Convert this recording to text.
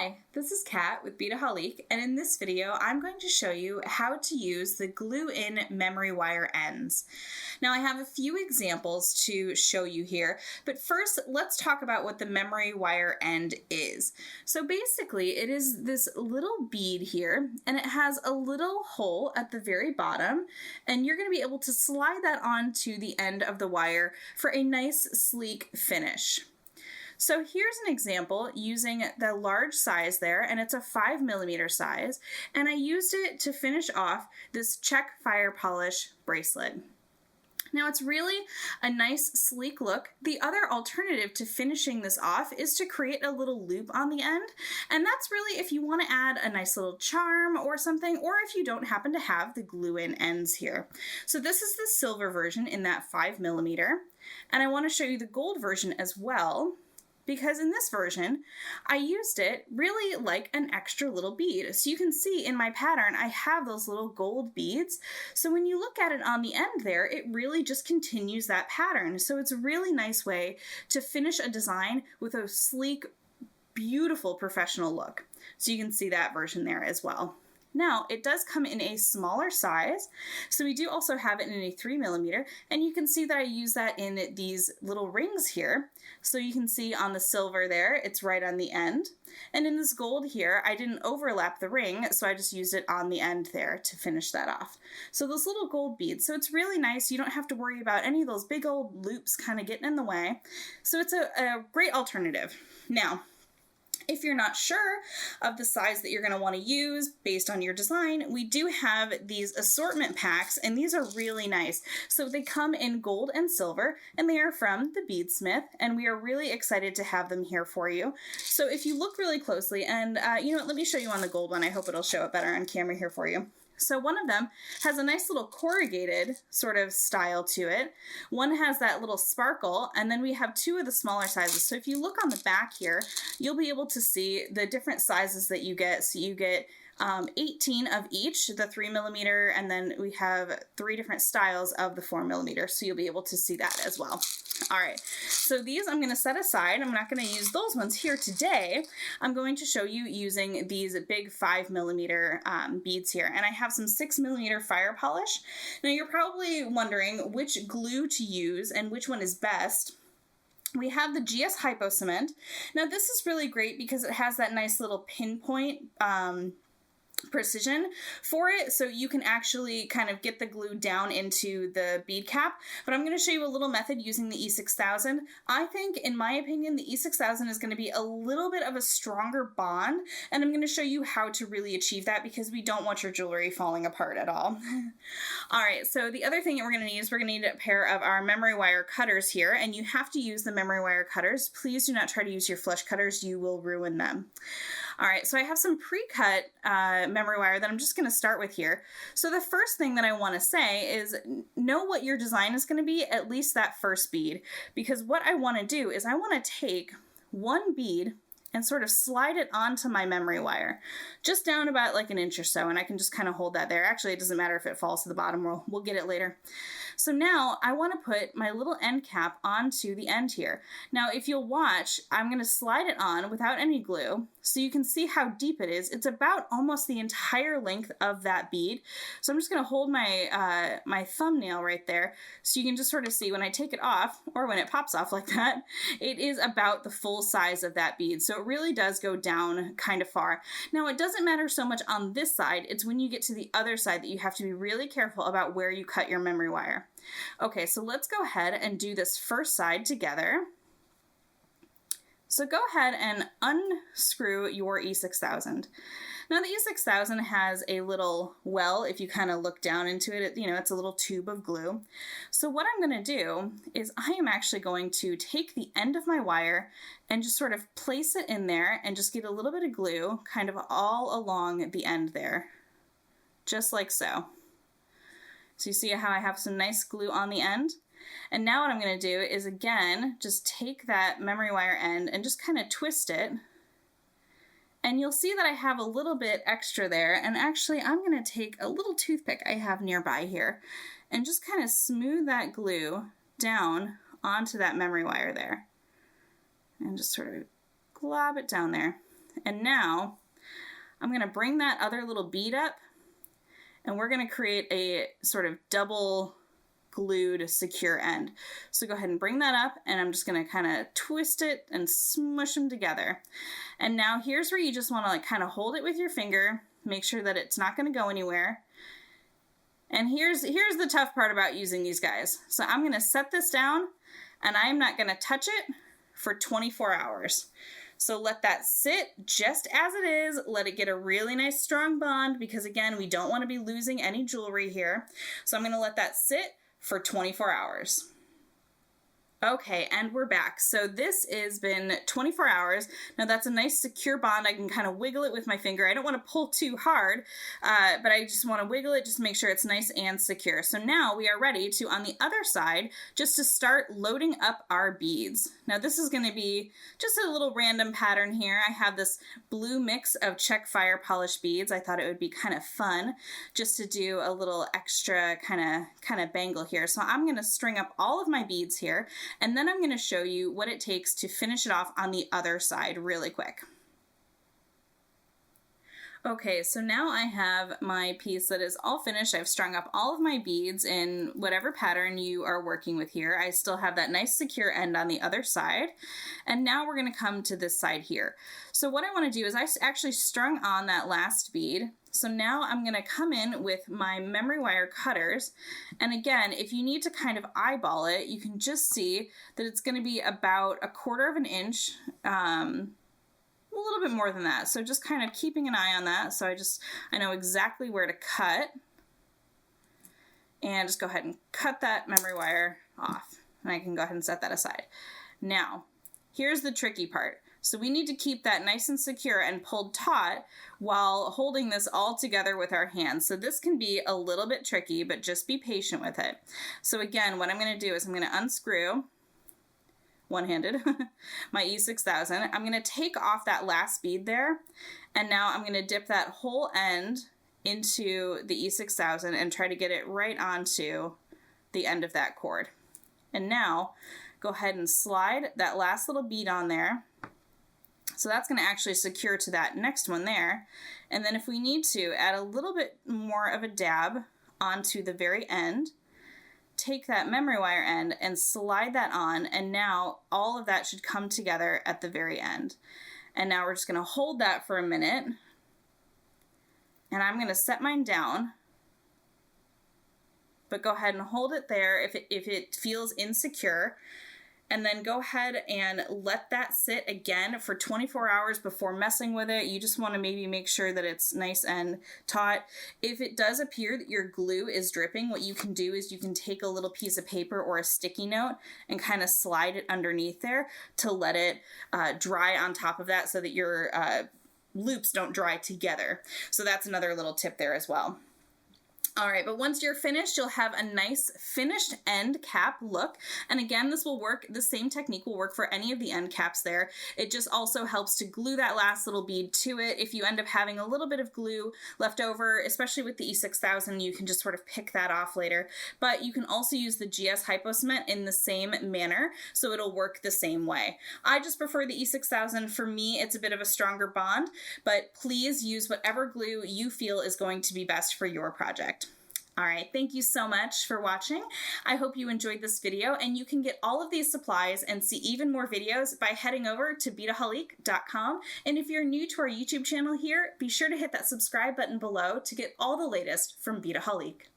Hi, this is Kat with Beadaholique, and in this video I'm going to show you how to use the glue-in memory wire ends. Now I have a few examples to show you here, but first let's talk about what the memory wire end is. So basically it is this little bead here, and it has a little hole at the very bottom, and you're going to be able to slide that onto the end of the wire for a nice sleek finish. So here's an example using the large size there, and it's a 5mm size, and I used it to finish off this check fire polish bracelet. Now it's really a nice sleek look. The other alternative to finishing this off is to create a little loop on the end, and that's really if you want to add a nice little charm or something, or if you don't happen to have the glue-in ends here. So this is the silver version in that 5mm, and I want to show you the gold version as well, because in this version, I used it really like an extra little bead. So you can see in my pattern, I have those little gold beads. So when you look at it on the end there, it really just continues that pattern. So it's a really nice way to finish a design with a sleek, beautiful professional look. So you can see that version there as well. Now, it does come in a smaller size, so we do also have it in a 3mm, and you can see that I use that in these little rings here. So you can see on the silver there, it's right on the end. And in this gold here, I didn't overlap the ring, so I just used it on the end there to finish that off. So those little gold beads, so it's really nice. You don't have to worry about any of those big old loops kind of getting in the way. So it's a great alternative. Now, if you're not sure of the size that you're going to want to use based on your design, we do have these assortment packs, and these are really nice. So they come in gold and silver, and they are from the Beadsmith, and we are really excited to have them here for you. So if you look really closely, and you know what, let me show you on the gold one. I hope it'll show it better on camera here for you. So one of them has a nice little corrugated sort of style to it. One has that little sparkle, and then we have two of the smaller sizes. So if you look on the back here, you'll be able to see the different sizes that you get. So you get 18 of each, the 3mm, and then we have 3 different styles of the 4mm. So you'll be able to see that as well. All right, so these I'm going to set aside. I'm not going to use those ones here today. I'm going to show you using these big 5mm beads here, and I have some 6mm fire polish. Now you're probably wondering which glue to use and which one is best. We have the GS Hypo cement. Now this is really great because it has that nice little pinpoint precision for it, so you can actually kind of get the glue down into the bead cap. But I'm going to show you a little method using the E6000. I think, in my opinion, the E6000 is going to be a little bit of a stronger bond, and I'm going to show you how to really achieve that because we don't want your jewelry falling apart at all. All right, so the other thing that we're going to need is we're going to need a pair of our memory wire cutters here, and you have to use the memory wire cutters. Please do not try to use your flush cutters. You will ruin them. All right, so I have some pre-cut memory wire that I'm just going to start with here. So the first thing that I want to say is know what your design is going to be, at least that first bead, because what I want to do is I want to take one bead and sort of slide it onto my memory wire, just down about like an inch or so, and I can just kind of hold that there. Actually, it doesn't matter if it falls to the bottom, we'll get it later. So now I want to put my little end cap onto the end here. Now, if you'll watch, I'm going to slide it on without any glue, so you can see how deep it is. It's about almost the entire length of that bead. So I'm just going to hold my my thumbnail right there, so you can just sort of see when I take it off, or when it pops off like that, it is about the full size of that bead. So it really does go down kind of far. Now, it doesn't matter so much on this side. It's when you get to the other side that you have to be really careful about where you cut your memory wire. Okay, so let's go ahead and do this first side together. So go ahead and unscrew your E6000. Now the E6000 has a little well, if you kind of look down into it, you know, it's a little tube of glue. So what I'm going to do is I am actually going to take the end of my wire and just sort of place it in there and just get a little bit of glue kind of all along the end there, just like so. So you see how I have some nice glue on the end? And now what I'm going to do is, again, just take that memory wire end and just kind of twist it. And you'll see that I have a little bit extra there. And actually, I'm going to take a little toothpick I have nearby here and just kind of smooth that glue down onto that memory wire there. And just sort of glob it down there. And now I'm going to bring that other little bead up, and we're going to create a sort of double glued secure end. So go ahead and bring that up, and I'm just going to kind of twist it and smush them together. And now here's where you just want to like kind of hold it with your finger, make sure that it's not going to go anywhere. And here's the tough part about using these guys. So I'm going to set this down, and I am not going to touch it for 24 hours. So let that sit just as it is. Let it get a really nice strong bond, because again, we don't want to be losing any jewelry here. So I'm going to let that sit for 24 hours. Okay, and we're back. So this has been 24 hours. Now that's a nice secure bond. I can kind of wiggle it with my finger. I don't want to pull too hard, but I just want to wiggle it just to make sure it's nice and secure. So now we are ready to, on the other side, just to start loading up our beads. Now this is going to be just a little random pattern here. I have this blue mix of check fire polished beads. I thought it would be kind of fun just to do a little extra kind of bangle here. So I'm going to string up all of my beads here, and then I'm going to show you what it takes to finish it off on the other side really quick. Okay, so now I have my piece that is all finished. I've strung up all of my beads in whatever pattern you are working with here. I still have that nice secure end on the other side. And now we're going to come to this side here. So what I want to do is I actually strung on that last bead. So now I'm going to come in with my memory wire cutters. And again, if you need to kind of eyeball it, you can just see that it's going to be about 1/4 of an inch, a little bit more than that. So just kind of keeping an eye on that. So I know exactly where to cut. And just go ahead and cut that memory wire off. And I can go ahead and set that aside. Now, here's the tricky part. So we need to keep that nice and secure and pulled taut while holding this all together with our hands. So this can be a little bit tricky, but just be patient with it. So again, what I'm going to do is I'm going to unscrew, one-handed, my E6000. I'm going to take off that last bead there, and now I'm going to dip that whole end into the E6000 and try to get it right onto the end of that cord. And now go ahead and slide that last little bead on there. So that's going to actually secure to that next one there. And then if we need to, add a little bit more of a dab onto the very end. Take that memory wire end and slide that on, and now all of that should come together at the very end. And now we're just going to hold that for a minute, and I'm going to set mine down, but go ahead and hold it there if it feels insecure. And then go ahead and let that sit again for 24 hours before messing with it. You just want to maybe make sure that it's nice and taut. If it does appear that your glue is dripping, what you can do is you can take a little piece of paper or a sticky note and kind of slide it underneath there to let it dry on top of that so that your loops don't dry together. So that's another little tip there as well. All right, but once you're finished, you'll have a nice finished end cap look. And again, this will work, the same technique will work for any of the end caps there. It just also helps to glue that last little bead to it. If you end up having a little bit of glue left over, especially with the E6000, you can just sort of pick that off later. But you can also use the GS Hypo cement in the same manner, so it'll work the same way. I just prefer the E6000. For me, it's a bit of a stronger bond, but please use whatever glue you feel is going to be best for your project. All right, thank you so much for watching. I hope you enjoyed this video, and you can get all of these supplies and see even more videos by heading over to Beadaholique.com. And if you're new to our YouTube channel here, be sure to hit that subscribe button below to get all the latest from Beadaholique.